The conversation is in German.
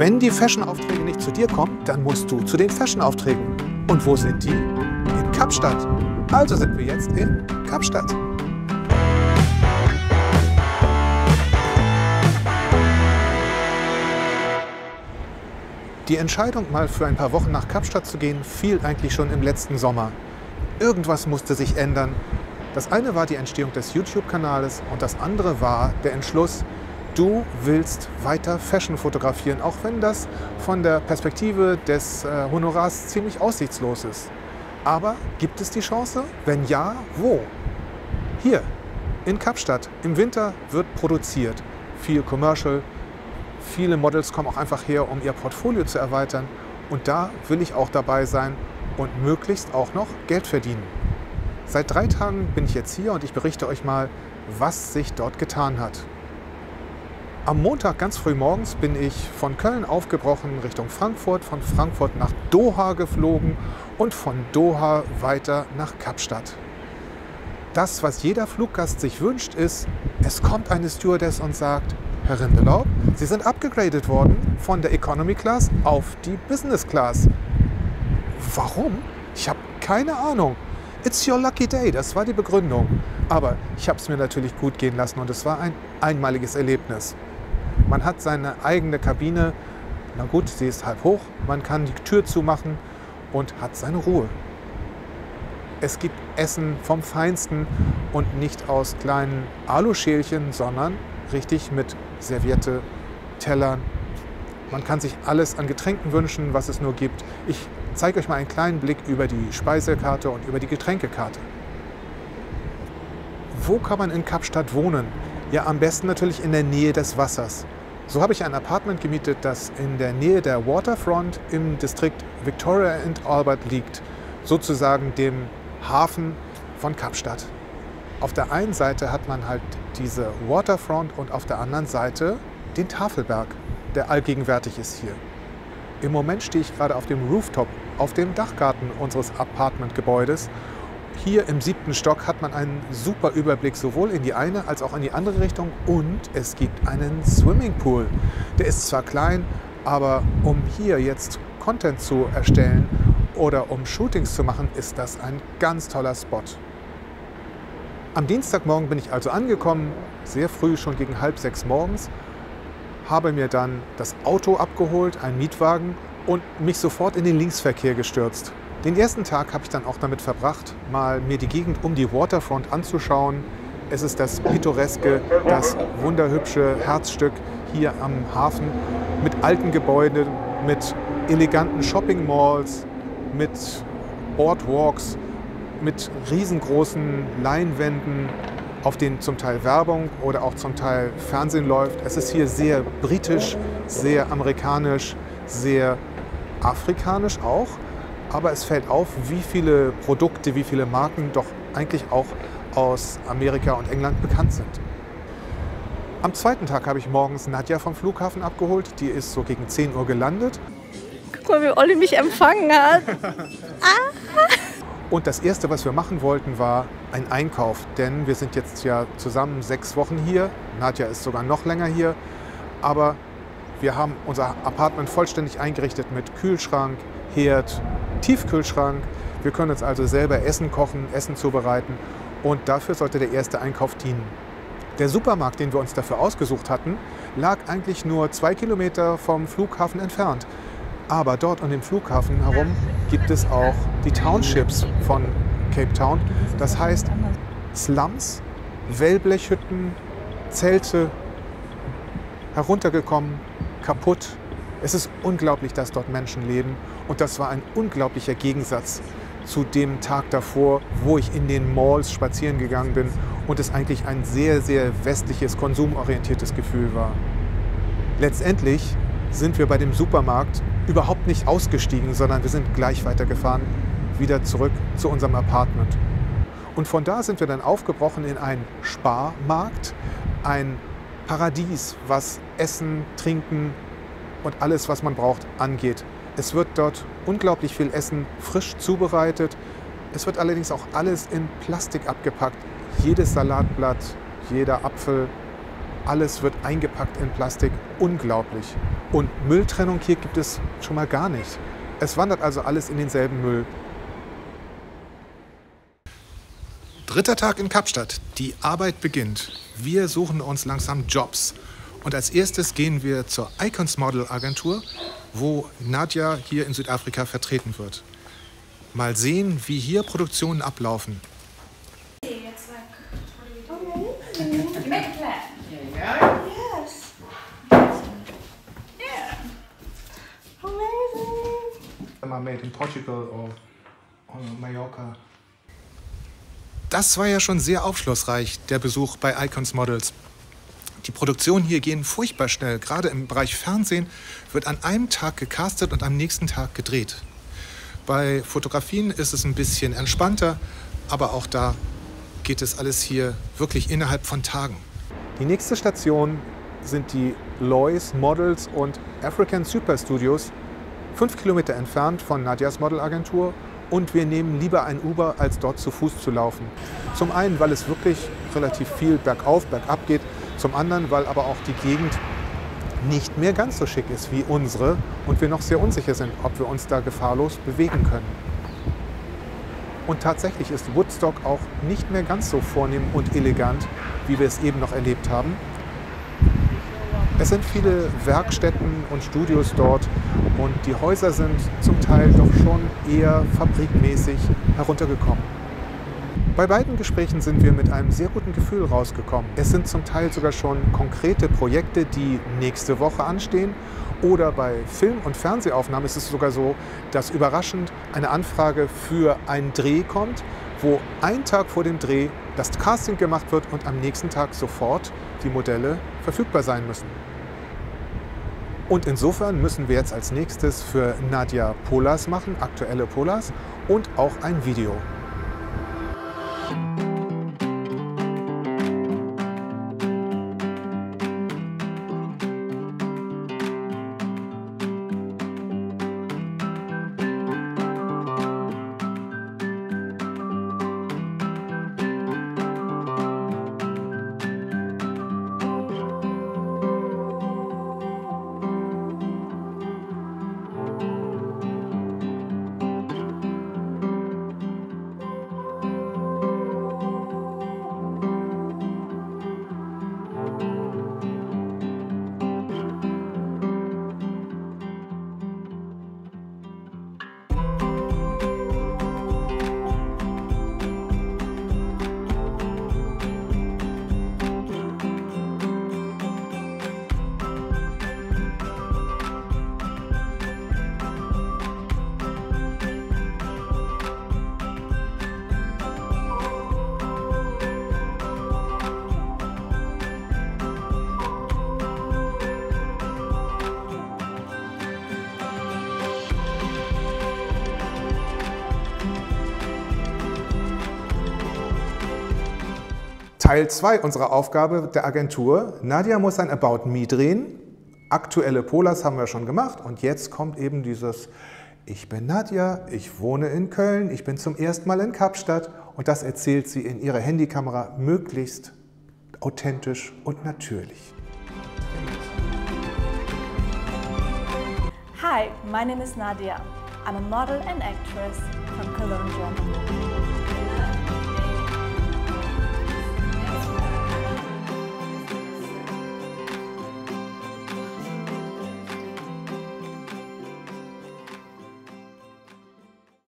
Wenn die Fashion-Aufträge nicht zu dir kommen, dann musst du zu den Fashion-Aufträgen. Und wo sind die? In Kapstadt. Also sind wir jetzt in Kapstadt. Die Entscheidung, mal für ein paar Wochen nach Kapstadt zu gehen, fiel eigentlich schon im letzten Sommer. Irgendwas musste sich ändern. Das eine war die Entstehung des YouTube-Kanals und das andere war der Entschluss, du willst weiter Fashion fotografieren, auch wenn das von der Perspektive des Honorars ziemlich aussichtslos ist. Aber gibt es die Chance? Wenn ja, wo? Hier, in Kapstadt. Im Winter wird produziert. Viel Commercial. Viele Models kommen auch einfach her, um ihr Portfolio zu erweitern. Und da will ich auch dabei sein und möglichst auch noch Geld verdienen. Seit 3 Tagen bin ich jetzt hier und ich berichte euch mal, was sich dort getan hat. Am Montag ganz früh morgens bin ich von Köln aufgebrochen Richtung Frankfurt, von Frankfurt nach Doha geflogen und von Doha weiter nach Kapstadt. Das, was jeder Fluggast sich wünscht, ist, es kommt eine Stewardess und sagt, Herr Rindelau, Sie sind abgegradet worden von der Economy Class auf die Business Class. Warum? Ich habe keine Ahnung. It's your lucky day, das war die Begründung. Aber ich habe es mir natürlich gut gehen lassen und es war ein einmaliges Erlebnis. Man hat seine eigene Kabine, na gut, sie ist halb hoch, man kann die Tür zumachen und hat seine Ruhe. Es gibt Essen vom Feinsten und nicht aus kleinen Aluschälchen, sondern richtig mit Serviette, Tellern. Man kann sich alles an Getränken wünschen, was es nur gibt. Ich zeige euch mal einen kleinen Blick über die Speisekarte und über die Getränkekarte. Wo kann man in Kapstadt wohnen? Ja, am besten natürlich in der Nähe des Wassers. So habe ich ein Apartment gemietet, das in der Nähe der Waterfront im Distrikt Victoria and Albert liegt, sozusagen dem Hafen von Kapstadt. Auf der einen Seite hat man halt diese Waterfront und auf der anderen Seite den Tafelberg, der allgegenwärtig ist hier. Im Moment stehe ich gerade auf dem Rooftop, auf dem Dachgarten unseres Apartmentgebäudes. Hier im 7. Stock hat man einen super Überblick sowohl in die eine als auch in die andere Richtung und es gibt einen Swimmingpool. Der ist zwar klein, aber um hier jetzt Content zu erstellen oder um Shootings zu machen, ist das ein ganz toller Spot. Am Dienstagmorgen bin ich also angekommen, sehr früh, schon gegen 5:30 morgens, habe mir dann das Auto abgeholt, einen Mietwagen und mich sofort in den Linksverkehr gestürzt. Den ersten Tag habe ich dann auch damit verbracht, mal mir die Gegend um die Waterfront anzuschauen. Es ist das pittoreske, das wunderhübsche Herzstück hier am Hafen mit alten Gebäuden, mit eleganten Shopping-Malls, mit Boardwalks, mit riesengroßen Leinwänden, auf denen zum Teil Werbung oder auch zum Teil Fernsehen läuft. Es ist hier sehr britisch, sehr amerikanisch, sehr afrikanisch auch. Aber es fällt auf, wie viele Produkte, wie viele Marken doch eigentlich auch aus Amerika und England bekannt sind. Am zweiten Tag habe ich morgens Nadja vom Flughafen abgeholt. Die ist so gegen 10 Uhr gelandet. Guck mal, wie Olli mich empfangen hat. Und das Erste, was wir machen wollten, war ein Einkauf. Denn wir sind jetzt ja zusammen 6 Wochen hier. Nadja ist sogar noch länger hier. Aber wir haben unser Apartment vollständig eingerichtet mit Kühlschrank, Herd, Tiefkühlschrank. Wir können uns also selber Essen kochen, Essen zubereiten. Und dafür sollte der erste Einkauf dienen. Der Supermarkt, den wir uns dafür ausgesucht hatten, lag eigentlich nur 2 Kilometer vom Flughafen entfernt. Aber dort um den Flughafen herum gibt es auch die Townships von Cape Town. Das heißt Slums, Wellblechhütten, Zelte, heruntergekommen, kaputt. Es ist unglaublich, dass dort Menschen leben. Und das war ein unglaublicher Gegensatz zu dem Tag davor, wo ich in den Malls spazieren gegangen bin und es eigentlich ein sehr, sehr westliches, konsumorientiertes Gefühl war. Letztendlich sind wir bei dem Supermarkt überhaupt nicht ausgestiegen, sondern wir sind gleich weitergefahren, wieder zurück zu unserem Apartment. Und von da sind wir dann aufgebrochen in einen Sparmarkt, ein Paradies, was Essen, Trinken und alles, was man braucht, angeht. Es wird dort unglaublich viel Essen frisch zubereitet. Es wird allerdings auch alles in Plastik abgepackt. Jedes Salatblatt, jeder Apfel, alles wird eingepackt in Plastik. Unglaublich. Und Mülltrennung hier gibt es schon mal gar nicht. Es wandert also alles in denselben Müll. Dritter Tag in Kapstadt. Die Arbeit beginnt. Wir suchen uns langsam Jobs. Und als erstes gehen wir zur Icons Model Agentur, wo Nadja hier in Südafrika vertreten wird. Mal sehen, wie hier Produktionen ablaufen. Made in Portugal or Mallorca. Das war ja schon sehr aufschlussreich, der Besuch bei Icons Models. Die Produktionen hier gehen furchtbar schnell. Gerade im Bereich Fernsehen wird an einem Tag gecastet und am nächsten Tag gedreht. Bei Fotografien ist es ein bisschen entspannter, aber auch da geht es alles hier wirklich innerhalb von Tagen. Die nächste Station sind die Lois Models und African Super Studios, 5 Kilometer entfernt von Nadjas Modelagentur, und wir nehmen lieber ein Uber, als dort zu Fuß zu laufen. Zum einen, weil es wirklich relativ viel bergauf, bergab geht, zum anderen, weil aber auch die Gegend nicht mehr ganz so schick ist wie unsere und wir noch sehr unsicher sind, ob wir uns da gefahrlos bewegen können. Und tatsächlich ist Woodstock auch nicht mehr ganz so vornehm und elegant, wie wir es eben noch erlebt haben. Es sind viele Werkstätten und Studios dort und die Häuser sind zum Teil doch schon eher fabrikmäßig heruntergekommen. Bei beiden Gesprächen sind wir mit einem sehr guten Gefühl rausgekommen. Es sind zum Teil sogar schon konkrete Projekte, die nächste Woche anstehen. Oder bei Film- und Fernsehaufnahmen ist es sogar so, dass überraschend eine Anfrage für einen Dreh kommt, wo einen Tag vor dem Dreh das Casting gemacht wird und am nächsten Tag sofort die Modelle verfügbar sein müssen. Und insofern müssen wir jetzt als nächstes für Nadja Polars machen, aktuelle Polars, und auch ein Video. Teil 2 unserer Aufgabe der Agentur. Nadja muss ein About Me drehen. Aktuelle Polars haben wir schon gemacht und jetzt kommt eben dieses: Ich bin Nadja, ich wohne in Köln, ich bin zum ersten Mal in Kapstadt, und das erzählt sie in ihrer Handykamera möglichst authentisch und natürlich. Hi, my name is Nadia. I'm a model and actress from Cologne, Germany.